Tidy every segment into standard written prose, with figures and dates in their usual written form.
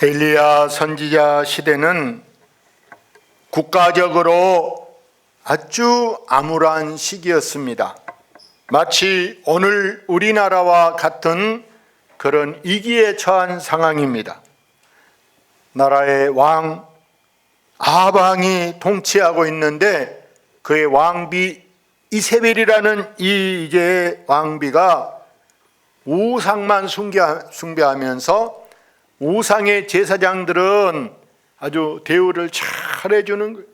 엘리야 선지자 시대는 국가적으로 아주 암울한 시기였습니다. 마치 오늘 우리나라와 같은 그런 위기에 처한 상황입니다. 나라의 왕 아합왕이 통치하고 있는데 그의 왕비 이세벨이라는 이 이제 왕비가 우상만 숭배하면서 우상의 제사장들은 아주 대우를 잘 해주는 거예요.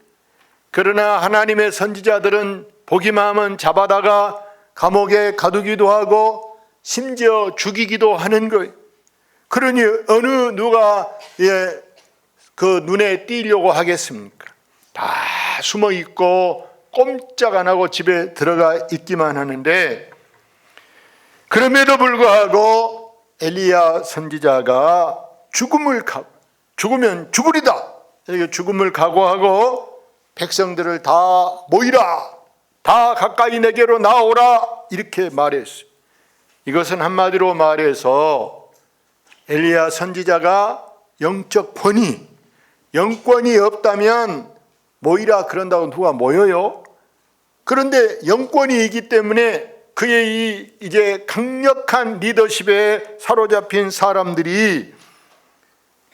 그러나 하나님의 선지자들은 보기만 하면 잡아다가 감옥에 가두기도 하고 심지어 죽이기도 하는 거예요. 그러니 어느 누가 그 눈에 띄려고 하겠습니까? 다 숨어 있고 꼼짝 안 하고 집에 들어가 있기만 하는데, 그럼에도 불구하고 엘리야 선지자가 죽으면 죽으리다 이렇게 죽음을 각오하고 백성들을 다 모이라, 다 가까이 내게로 나오라 이렇게 말했어요. 이것은 한마디로 말해서 엘리야 선지자가 영적 권위, 영권이 없다면 모이라 그런다고 누가 모여요? 그런데 영권이 있기 때문에 그의 이 이제 강력한 리더십에 사로잡힌 사람들이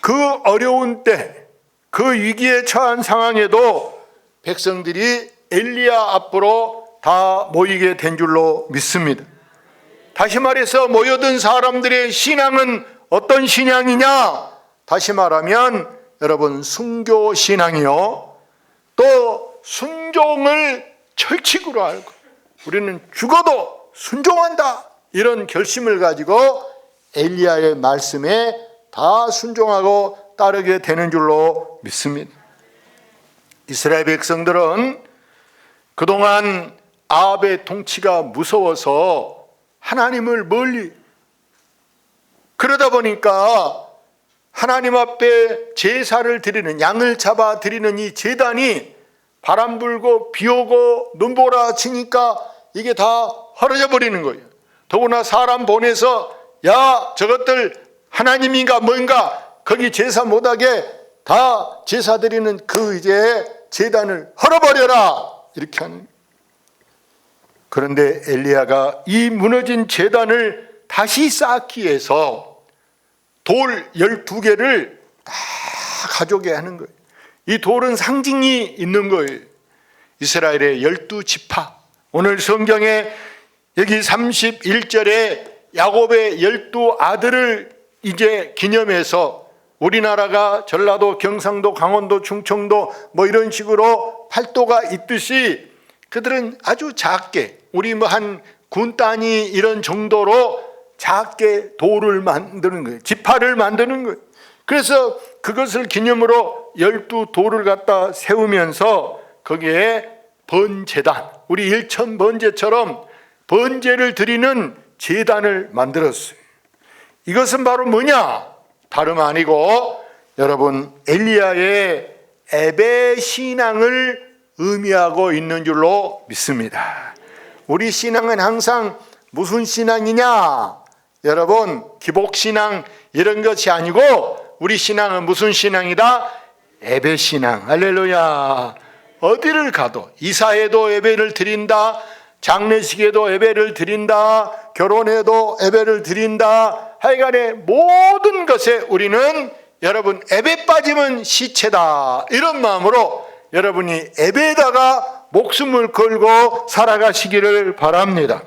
그 어려운 때, 그 위기에 처한 상황에도 백성들이 엘리야 앞으로 다 모이게 된 줄로 믿습니다. 다시 말해서 모여든 사람들의 신앙은 어떤 신앙이냐? 다시 말하면 여러분 순교 신앙이요, 또 순종을 철칙으로 알고 우리는 죽어도 순종한다 이런 결심을 가지고 엘리야의 말씀에 다 순종하고 따르게 되는 줄로 믿습니다. 이스라엘 백성들은 그동안 아합의 통치가 무서워서 하나님을 멀리, 그러다 보니까 하나님 앞에 제사를 드리는, 양을 잡아 드리는 이 제단이 바람 불고 비 오고 눈보라 치니까 이게 다 헐어져 버리는 거예요. 더구나 사람 보내서 야 저것들 하나님인가 뭔가 거기 제사 못하게 다 제사 드리는 그 이제 제단을 헐어버려라 이렇게 하는 거예요. 그런데 엘리야가 이 무너진 제단을 다시 쌓기 위해서 돌 12개를 다 가져오게 하는 거예요. 이 돌은 상징이 있는 거예요. 이스라엘의 12지파. 오늘 성경에 여기 31절에 야곱의 12아들을 이제 기념해서 우리나라가 전라도, 경상도, 강원도, 충청도 뭐 이런 식으로 팔도가 있듯이 그들은 아주 작게, 우리 뭐 한 군 단위 이런 정도로 작게 돌을 만드는 거예요. 지파를 만드는 거예요. 그래서 그것을 기념으로 12돌을 갖다 세우면서 거기에 번제단, 우리 일천 번제처럼 번제를 드리는 제단을 만들었어요. 이것은 바로 뭐냐? 다름 아니고 여러분 엘리야의 예배 신앙을 의미하고 있는 줄로 믿습니다. 우리 신앙은 항상 무슨 신앙이냐? 여러분 기복신앙 이런 것이 아니고 우리 신앙은 무슨 신앙이다? 예배 신앙. 할렐루야. 어디를 가도 이사에도 예배를 드린다, 장례식에도 예배를 드린다, 결혼에도 예배를 드린다, 하여간에 모든 것에 우리는 여러분 예배 빠지면 시체다 이런 마음으로 여러분이 예배에다가 목숨을 걸고 살아가시기를 바랍니다.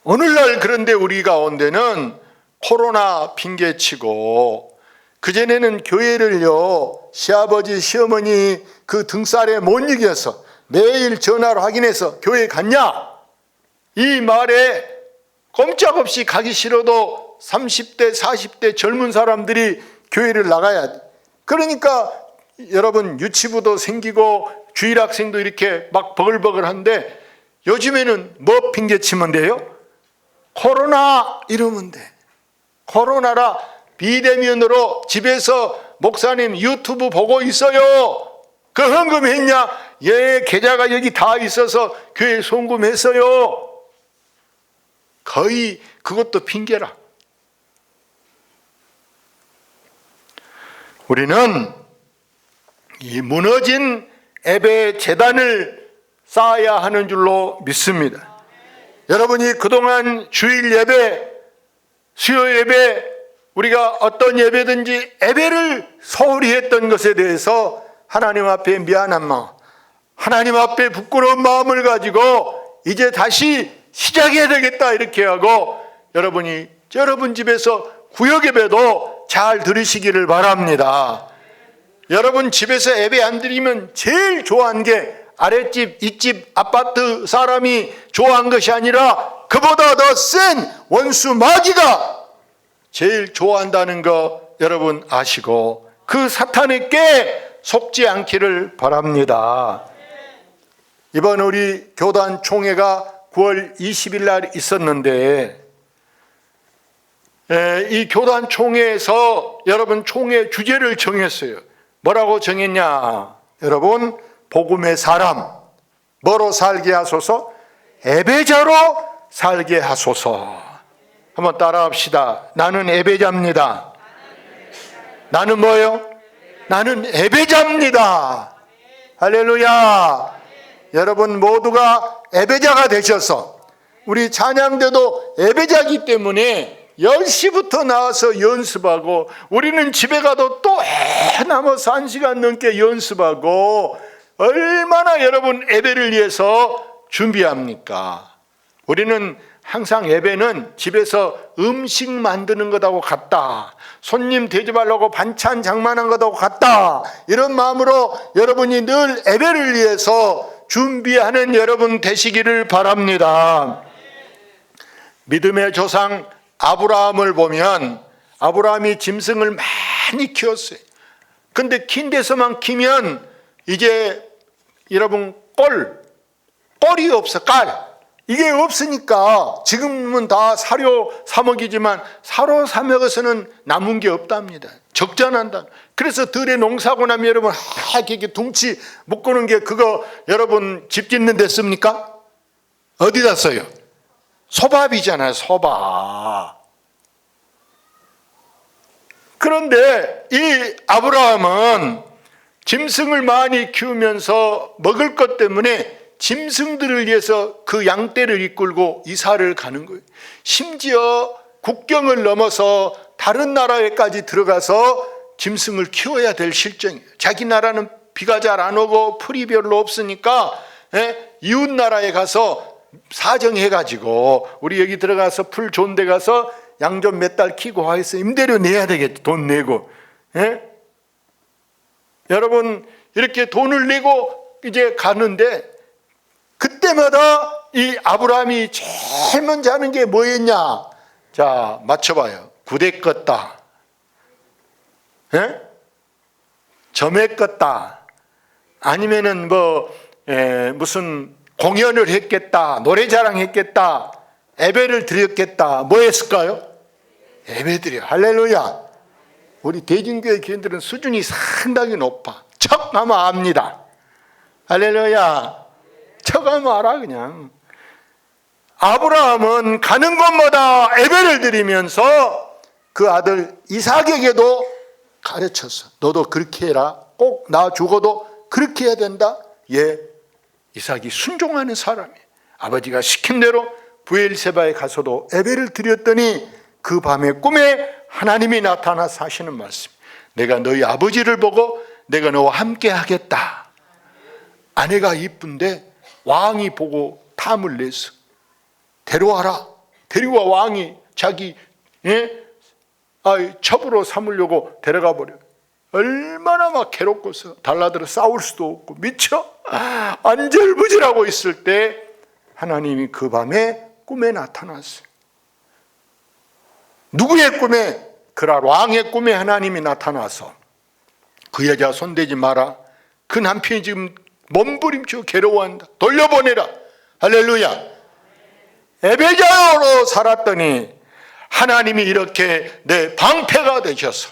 오늘날 그런데 우리 가운데는 코로나 핑계치고 그전에는 교회를요 시아버지 시어머니 그 등살에 못 이겨서 매일 전화로 확인해서 교회 갔냐? 이 말에 꼼짝없이 가기 싫어도 30대 40대 젊은 사람들이 교회를 나가야 돼. 그러니까 여러분 유치부도 생기고 주일학생도 이렇게 막 버글버글한데 요즘에는 뭐 핑계치면 돼요? 코로나 이러면 돼. 코로나라 비대면으로 집에서 목사님 유튜브 보고 있어요. 그 헌금했냐? 예, 계좌가 여기 다 있어서 교회 송금했어요. 거의 그것도 핑계라. 우리는 이 무너진 예배 재단을 쌓아야 하는 줄로 믿습니다. 여러분이 그동안 주일 예배, 수요 예배, 우리가 어떤 예배든지 예배를 소홀히 했던 것에 대해서 하나님 앞에 미안한 마음, 하나님 앞에 부끄러운 마음을 가지고 이제 다시 시작해야 되겠다 이렇게 하고, 여러분이 여러분 집에서 구역 예배도 잘 들으시기를 바랍니다. 여러분 집에서 예배 안 드리면 제일 좋아하는 게 아랫집, 이집, 아파트 사람이 좋아한 것이 아니라 그보다 더 센 원수 마귀가 제일 좋아한다는 거 여러분 아시고, 그 사탄에게 속지 않기를 바랍니다. 이번 우리 교단 총회가 9월 20일 날 있었는데, 이 교단 총회에서 여러분 총회 주제를 정했어요. 뭐라고 정했냐? 여러분, 복음의 사람, 뭐로 살게 하소서? 예배자로 살게 하소서. 한번 따라합시다. 나는 예배자입니다. 나는 뭐요? 나는 예배자입니다. 할렐루야. 여러분 모두가 예배자가 되셔서, 우리 찬양대도 예배자이기 때문에 10시부터 나와서 연습하고, 우리는 집에 가도 또 남아서 1시간 넘게 연습하고, 얼마나 여러분 예배를 위해서 준비합니까? 우리는 항상 예배는 집에서 음식 만드는 것하고 같다, 손님 대접하려고 반찬 장만한 것하고 같다, 이런 마음으로 여러분이 늘 예배를 위해서 준비하는 여러분 되시기를 바랍니다. 믿음의 조상 아브라함을 보면, 아브라함이 짐승을 많이 키웠어요. 근데 킨 데서만 키면 이제 여러분 꼴이 없어. 이게 없으니까 지금은 다 사료 사먹이지만 사료 사먹어서는 남은 게 없답니다. 적자난다. 그래서 들에 농사고 나면 여러분 이렇게 둥치 묶어놓은 게 그거 여러분 집 짓는 데 씁니까? 어디다 써요? 소밥이잖아요. 소밥. 그런데 이 아브라함은 짐승을 많이 키우면서 먹을 것 때문에 짐승들을 위해서 그 양떼를 이끌고 이사를 가는 거예요. 심지어 국경을 넘어서 다른 나라에까지 들어가서 짐승을 키워야 될 실정이에요. 자기 나라는 비가 잘 안 오고 풀이 별로 없으니까 이웃 나라에 가서 사정해가지고, 우리 여기 들어가서 풀 좋은 데 가서 양 좀 몇 달 키고 하겠어. 임대료 내야 되겠죠. 돈 내고. 여러분 이렇게 돈을 내고 이제 가는데, 그때마다 이 아브라함이 제일 먼저 하는 게 뭐였냐? 자, 맞춰봐요. 구대 껐다, 점에 껐다, 아니면은 무슨 공연을 했겠다, 노래자랑 했겠다, 예배를 드렸겠다. 뭐 했을까요? 예배 드려. 할렐루야. 우리 대진교회 교인들은 수준이 상당히 높아. 척 하면 압니다. 할렐루야. 척 하면 알아 그냥. 아브라함은 가는 곳마다 예배를 드리면서 그 아들 이삭에게도 가르쳤어. 너도 그렇게 해라. 꼭 나 죽어도 그렇게 해야 된다. 이삭이 순종하는 사람이에요. 아버지가 시킨 대로 브엘세바에 가서도 예배를 드렸더니 그 밤의 꿈에 하나님이 나타나서 하시는 말씀. 내가 너희 아버지를 보고 내가 너와 함께 하겠다. 아내가 이쁜데 왕이 보고 탐을 내서 데려와라. 데려와. 왕이 자기 첩으로 삼으려고 데려가 버려. 얼마나 막 괴롭고서 달라들어 싸울 수도 없고 미쳐 안절부절하고 있을 때 하나님이 그 밤에 꿈에 나타났어요. 누구의 꿈에? 그랄 왕의 꿈에 하나님이 나타나서 그 여자 손대지 마라. 그 남편이 지금 몸부림치고 괴로워한다. 돌려보내라. 할렐루야. 예배자로 살았더니 하나님이 이렇게 내 방패가 되셔서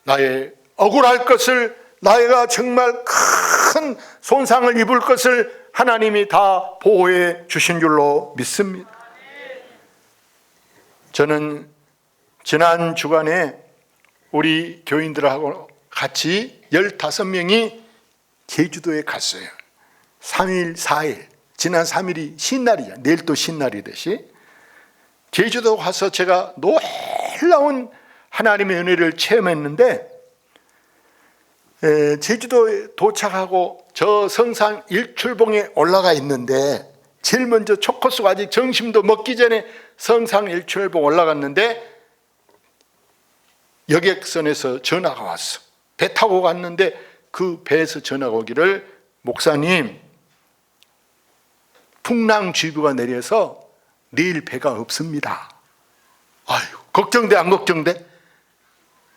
나의 억울할 것을, 나이가 정말 큰 손상을 입을 것을 하나님이 다 보호해 주신 줄로 믿습니다. 저는 지난 주간에 우리 교인들하고 같이 15명이 제주도에 갔어요. 3일, 4일. 지난 3일이 신날이야. 내일 또 신날이듯이. 제주도 가서 제가 놀라운 하나님의 은혜를 체험했는데, 제주도에 도착하고 저 성산 일출봉에 올라가 있는데, 제일 먼저 초코수가 아직 점심도 먹기 전에 성산 일출봉 올라갔는데 여객선에서 전화가 왔어. 배 타고 갔는데 그 배에서 전화가 오기를, 목사님, 풍랑주의보가 내려서 내일 배가 없습니다. 아유, 걱정돼 안 걱정돼?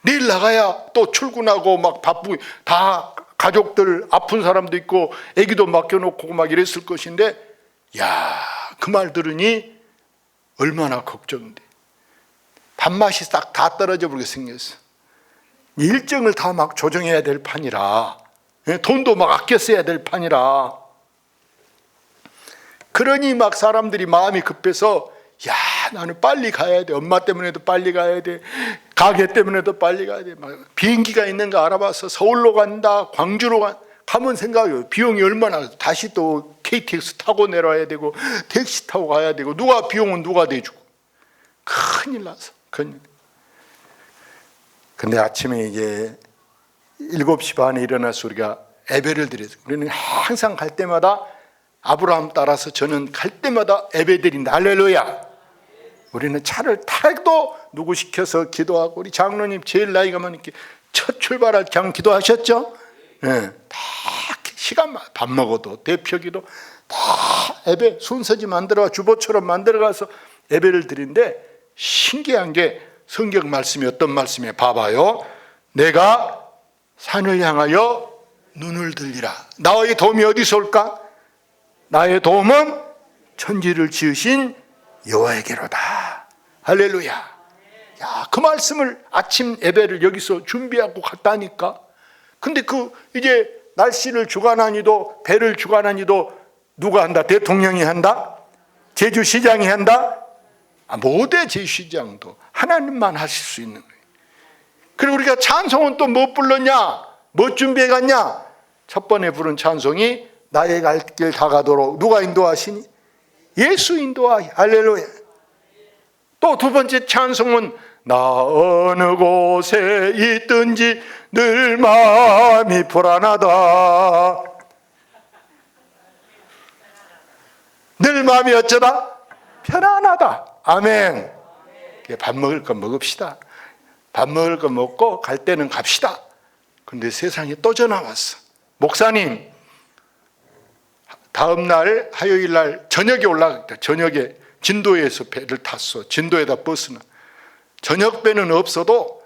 내일 나가야 또 출근하고 막 바쁘고, 다 가족들 아픈 사람도 있고 애기도 맡겨놓고 막 이랬을 것인데, 야, 그 말 들으니 얼마나 걱정돼. 밥맛이 싹 다 떨어져 버리게 생겼어. 일정을 다 막 조정해야 될 판이라, 돈도 막 아껴 써야 될 판이라. 그러니 막 사람들이 마음이 급해서, 야, 나는 빨리 가야 돼. 엄마 때문에도 빨리 가야 돼. 가게 때문에도 빨리 가야 돼. 막 비행기가 있는가 알아봐서 서울로 간다, 광주로 가면 생각해요. 비용이 얼마나, 다시 또 KTX 타고 내려와야 되고 택시 타고 가야 되고, 누가 비용은 누가 대주고. 큰일 났어. 큰일. 근데 아침에 이제 7시 반에 일어나서 우리가 예배를 드렸어요. 우리는 항상 갈 때마다 아브라함 따라서 저는 갈 때마다 예배 드린다. 할렐루야. 우리는 차를 타도 누구 시켜서 기도하고, 우리 장로님 제일 나이가 많으니까 첫 출발할 그냥 기도하셨죠? 네. 다 시간만, 밥 먹어도 대표기도 다 예배 순서지 만들어 주보처럼 만들어가서 예배를 드린데, 신기한 게 성경 말씀이 어떤 말씀이에요? 봐봐요. 내가 산을 향하여 눈을 들리라. 나의 도움이 어디서 올까? 나의 도움은 천지를 지으신 여호와에게로다. 할렐루야. 야, 그 말씀을 아침 예배를 여기서 준비하고 갔다니까. 근데 이제 날씨를 주관하니도, 배를 주관하니도 누가 한다? 대통령이 한다? 제주시장이 한다? 모대 제주시장도 하나님만 하실 수 있는 거예요. 그리고 우리가 찬송은 또 뭐 불렀냐? 뭐 준비해 갔냐? 첫 번에 부른 찬송이 나의 갈 길 다 가도록 누가 인도하시니? 예수 인도하시. 할렐루야. 또 두 번째 찬송은 나 어느 곳에 있든지 늘 마음이 불안하다. 늘 마음이 어쩌다? 편안하다. 아멘. 밥 먹을 거 먹읍시다. 밥 먹을 거 먹고 갈 때는 갑시다. 근데 세상에 또 전화 왔어. 목사님, 다음 날 화요일 날 저녁에 올라갔다. 저녁에 진도에서 배를 탔어. 진도에다 버스는. 저녁 배는 없어도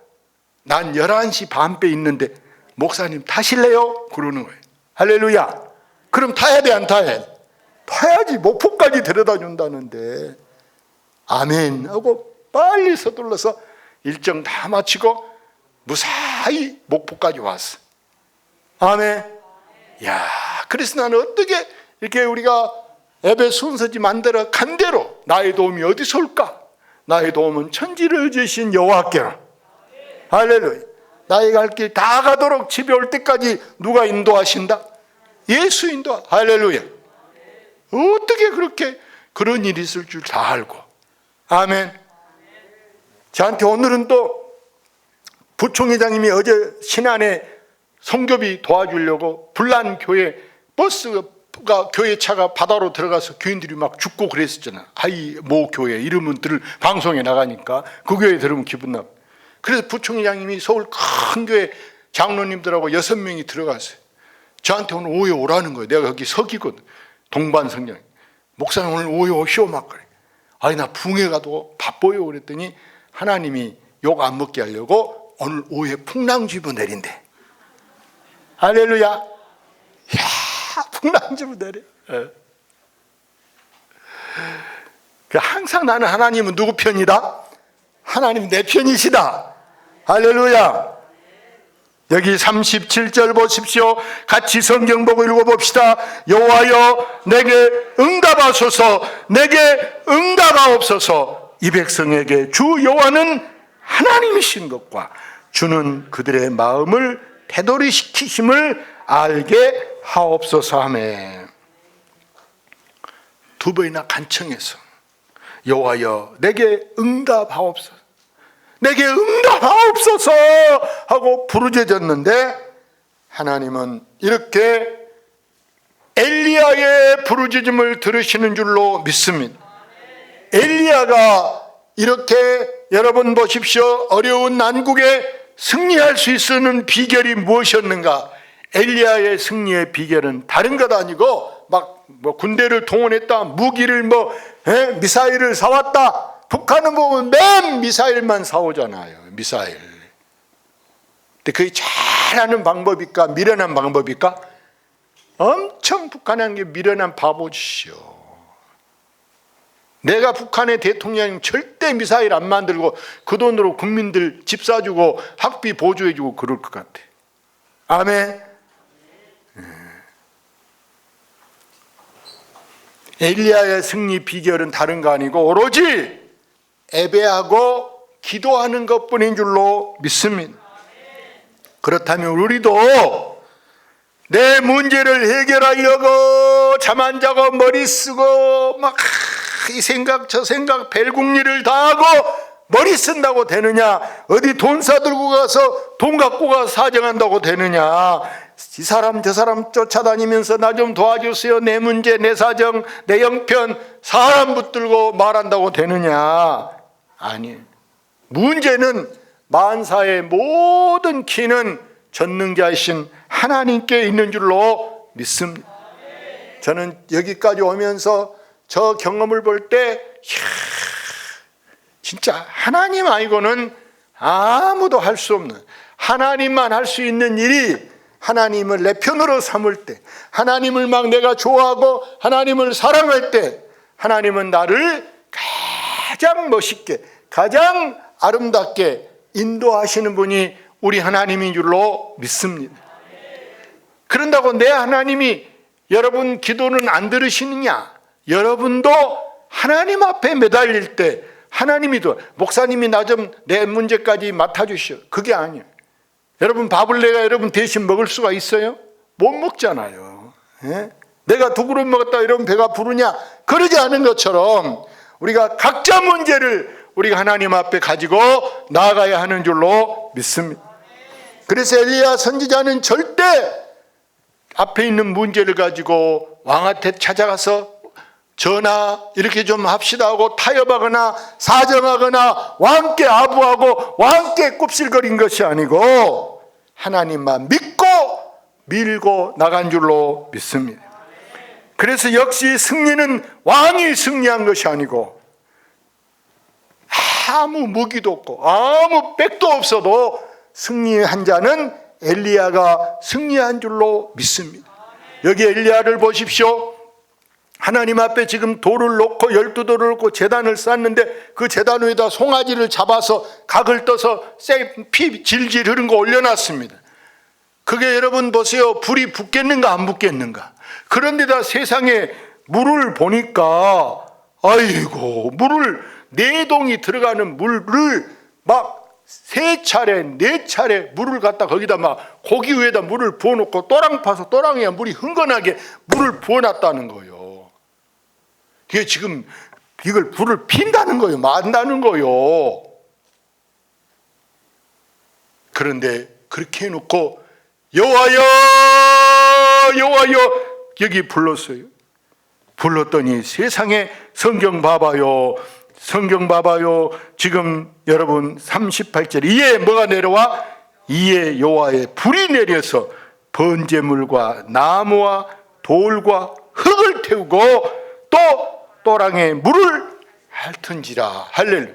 난 11시 반 배 있는데 목사님 타실래요? 그러는 거예요. 할렐루야. 그럼 타야 돼, 안 타야 돼? 타야지. 목포까지 데려다 준다는데. 아멘 하고 빨리 서둘러서 일정 다 마치고 무사히 목포까지 왔어. 아멘. 야, 그래서 나는 어떻게 이렇게 우리가 예배 순서지 만들어 간 대로 나의 도움이 어디서 올까? 나의 도움은 천지를 지으신 여호와께로. 할렐루야. 나의 갈 길 다 가도록 집에 올 때까지 누가 인도하신다? 예수 인도. 할렐루야. 어떻게 그렇게 그런 일이 있을 줄 다 알고. 아멘. 저한테 오늘은 또 부총회장님이 어제 신안에 성교비 도와주려고 불난 버스가 교회 차가 바다로 들어가서 교인들이 막 죽고 그랬었잖아. 모 교회 이름은 방송에 나가니까 그 교회 들으면 기분 나빠. 그래서 부총회장님이 서울 큰 교회 장로님들하고 6명이 들어갔어요. 저한테 오늘 오후에 오라는 거예요. 내가 여기 서기거든. 동반 성령. 목사님 오늘 오후에 오시오 막 그래. 아니 나 붕에 가도 바빠요 그랬더니 하나님이 욕 안 먹게 하려고 오늘 오후에 풍랑주의보 내린대. 할렐루야. 이야, 풍랑주의보 내려. 항상 나는 하나님은 누구 편이다? 하나님 내 편이시다. 할렐루야. 여기 37절 보십시오. 같이 성경 보고 읽어봅시다. 여호와여 내게 응답하소서. 내게 응답하옵소서. 이 백성에게 주 여호와는 하나님이신 것과 주는 그들의 마음을 되돌이시키심을 알게 하옵소서 하매 두 번이나 간청해서 여호와여 내게 응답하옵소서, 내게 응답하옵소서 하고 부르짖었는데 하나님은 이렇게 엘리야의 부르짖음을 들으시는 줄로 믿습니다. 엘리야가 이렇게 여러분 보십시오. 어려운 난국에 승리할 수 있는 비결이 무엇이었는가? 엘리야의 승리의 비결은 다른 것 아니고 뭐 군대를 동원했다, 무기를 미사일을 사왔다. 북한은 보면 맨 미사일만 사오잖아요. 미사일. 근데 그게 잘하는 방법일까? 미련한 방법일까? 엄청 북한한 게 미련한 바보짓이요. 내가 북한의 대통령이면 절대 미사일 안 만들고 그 돈으로 국민들 집 사주고 학비 보조해주고 그럴 것 같아. 아멘. 엘리야의 승리 비결은 다른 거 아니고 오로지 예배하고 기도하는 것뿐인 줄로 믿습니다. 그렇다면 우리도 내 문제를 해결하려고 잠 안 자고 머리 쓰고 막 이 생각 저 생각 벨궁리를 다 하고 머리 쓴다고 되느냐? 어디 돈 싸들고 가서 돈 갖고 가서 사정한다고 되느냐? 이 사람 저 사람 쫓아다니면서 나 좀 도와주세요, 내 문제 내 사정 내 형편 사람 붙들고 말한다고 되느냐? 아니, 문제는 만사의 모든 키는 전능자이신 하나님께 있는 줄로 믿습니다. 저는 여기까지 오면서 저 경험을 볼 때 진짜 하나님 아니고는 아무도 할 수 없는, 하나님만 할 수 있는 일이 하나님을 내 편으로 삼을 때, 하나님을 막 내가 좋아하고 하나님을 사랑할 때 하나님은 나를 가장 멋있게 가장 아름답게 인도하시는 분이 우리 하나님인 줄로 믿습니다. 그런다고 내 하나님이 여러분 기도는 안 들으시느냐? 여러분도 하나님 앞에 매달릴 때 하나님이 목사님이 나 좀 내 문제까지 맡아주시오, 그게 아니에요. 여러분 밥을 내가 여러분 대신 먹을 수가 있어요? 못 먹잖아요. 예? 내가 두 그릇 먹었다 이러면 배가 부르냐? 그러지 않은 것처럼 우리가 각자 문제를 우리가 하나님 앞에 가지고 나아가야 하는 줄로 믿습니다. 그래서 엘리야 선지자는 절대 앞에 있는 문제를 가지고 왕한테 찾아가서 전하 이렇게 좀 합시다 하고 타협하거나 사정하거나 왕께 아부하고 왕께 굽실거린 것이 아니고 하나님만 믿고 밀고 나간 줄로 믿습니다. 그래서 역시 승리는 왕이 승리한 것이 아니고 아무 무기도 없고 아무 백도 없어도 승리한 자는 엘리야가 승리한 줄로 믿습니다. 여기 엘리야를 보십시오. 하나님 앞에 지금 돌을 놓고 12돌을 놓고 제단을 쌓는데 그 제단 위에다 송아지를 잡아서 각을 떠서 피 질질 흐른 거 올려놨습니다. 그게 여러분 보세요. 불이 붙겠는가 안 붙겠는가? 그런데다 세상에 물을 보니까 아이고 물을 4동이 들어가는 물을 막 3차례 4차례 물을 갖다 거기다 막 고기 위에다 물을 부어놓고 또랑 파서 또랑에 물이 흥건하게 물을 부어놨다는 거예요. 그게 지금 이걸 불을 핀다는 거예요, 만다는 거예요. 그런데 그렇게 해놓고 여호와여 여호와여 여기 불렀어요. 불렀더니 세상에 성경 봐봐요. 성경 봐봐요. 지금 여러분 38절 이에 뭐가 내려와? 이에 여호와의 불이 내려서 번제물과 나무와 돌과 흙을 태우고 또 또랑에 물을 핥은지라. 할렐루야.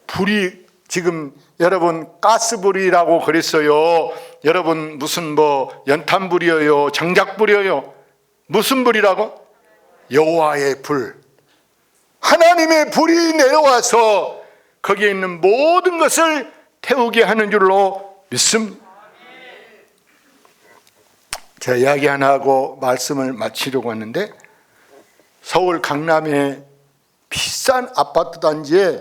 불이 지금 여러분 가스불이라고 그랬어요. 여러분 무슨 연탄불이에요, 장작불이에요? 무슨 불이라고? 여호와의 불, 하나님의 불이 내려와서 거기에 있는 모든 것을 태우게 하는 줄로 믿습니다. 제가 이야기 하나 하고 말씀을 마치려고 하는데, 서울 강남에 비싼 아파트 단지에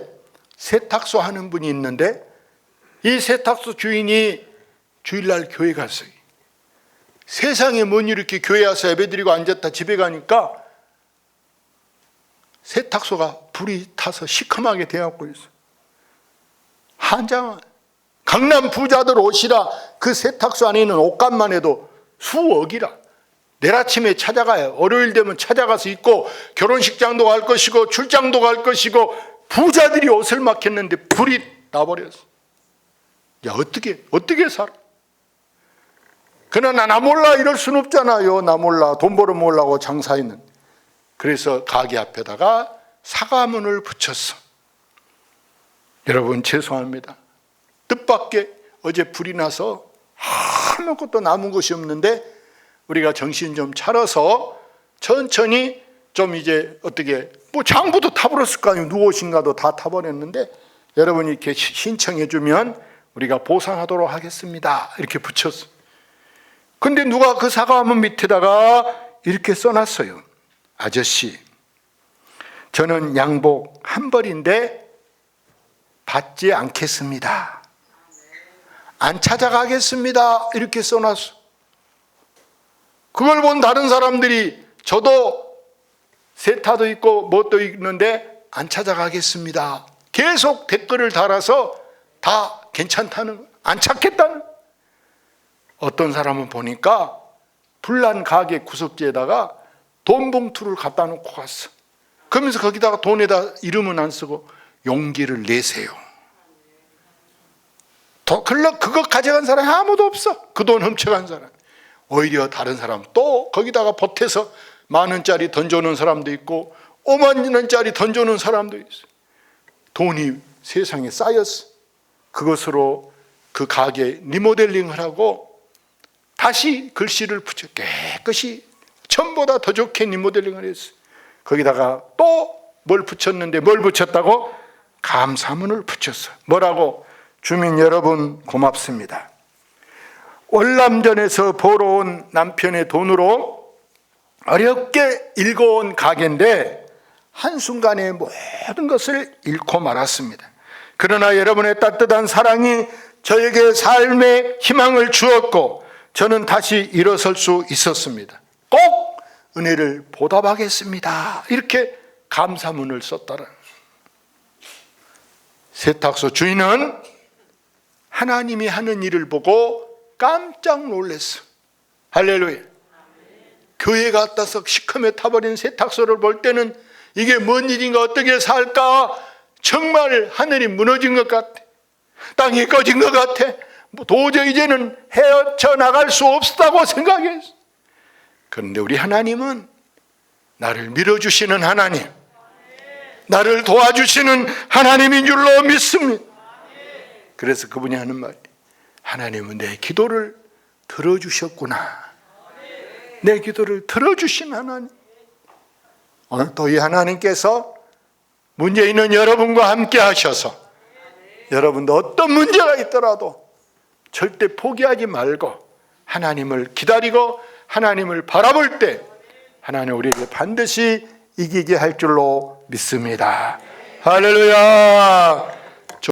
세탁소 하는 분이 있는데 이 세탁소 주인이 주일날 교회 갔어요. 세상에 뭔 이렇게 교회 와서 예배드리고 앉았다 집에 가니까 세탁소가 불이 타서 시커멓게 되어갖고 있어요. 한장한 강남 부자들 옷이라 그 세탁소 안에 있는 옷값만 해도 수억이라. 내일 아침에 찾아가요. 월요일 되면 찾아가서 입고 결혼식장도 갈 것이고 출장도 갈 것이고 부자들이 옷을 맡겼는데 불이 나버렸어. 야, 어떻게 살아? 그러나 나 몰라 이럴 순 없잖아요. 나 몰라 돈 벌어 먹으려고 장사했는. 그래서 가게 앞에다가 사과문을 붙였어. 여러분 죄송합니다. 뜻밖의 어제 불이 나서 아무것도 남은 것이 없는데 우리가 정신 좀 차려서 천천히 좀 이제 어떻게 뭐 장부도 타버렸을 거 아니에요. 누구 옷인가도 다 타버렸는데 여러분이 이렇게 신청해 주면 우리가 보상하도록 하겠습니다. 이렇게 붙였어. 근데 누가 그 사과문 밑에다가 이렇게 써놨어요. 아저씨, 저는 양복 한 벌인데 받지 않겠습니다. 안 찾아가겠습니다. 이렇게 써놨어. 그걸 본 다른 사람들이 저도 세타도 있고 뭣도 있는데 안 찾아가겠습니다. 계속 댓글을 달아서 다 괜찮다는 거예요. 안 찾겠다는 거예요. 어떤 사람은 보니까 불난 가게 구석지에다가 돈 봉투를 갖다 놓고 갔어. 그러면서 거기다가 돈에다 이름은 안 쓰고 용기를 내세요. 그거 가져간 사람이 아무도 없어. 그 돈 훔쳐간 사람. 오히려 다른 사람 또 거기다가 보태서 10,000원짜리 던져놓은 사람도 있고 50,000원짜리 던져놓은 사람도 있어. 돈이 세상에 쌓였어. 그것으로 그 가게 리모델링을 하고 다시 글씨를 붙여 깨끗이 전보다 더 좋게 리모델링을 했어. 거기다가 또 뭘 붙였는데 뭘 붙였다고? 감사문을 붙였어. 뭐라고? 주민 여러분 고맙습니다. 월남전에서 벌어온 남편의 돈으로 어렵게 일궈온 가게인데 한순간에 모든 것을 잃고 말았습니다. 그러나 여러분의 따뜻한 사랑이 저에게 삶의 희망을 주었고 저는 다시 일어설 수 있었습니다. 꼭 은혜를 보답하겠습니다. 이렇게 감사문을 썼더라. 세탁소 주인은 하나님이 하는 일을 보고 깜짝 놀랐어. 할렐루야. 교회 갔다서 시커매 타버린 세탁소를 볼 때는 이게 뭔 일인가 어떻게 살까 정말 하늘이 무너진 것 같아. 땅이 꺼진 것 같아. 도저히 이제는 헤어져 나갈 수 없다고 생각했어. 그런데 우리 하나님은 나를 밀어주시는 하나님, 나를 도와주시는 하나님인 줄로 믿습니다. 그래서 그분이 하는 말이 하나님은 내 기도를 들어주셨구나. 내 기도를 들어주신 하나님. 오늘 또 이 하나님께서 문제 있는 여러분과 함께 하셔서 여러분도 어떤 문제가 있더라도 절대 포기하지 말고 하나님을 기다리고 하나님을 바라볼 때 하나님 우리에게 반드시 이기게 할 줄로 믿습니다. 할렐루야.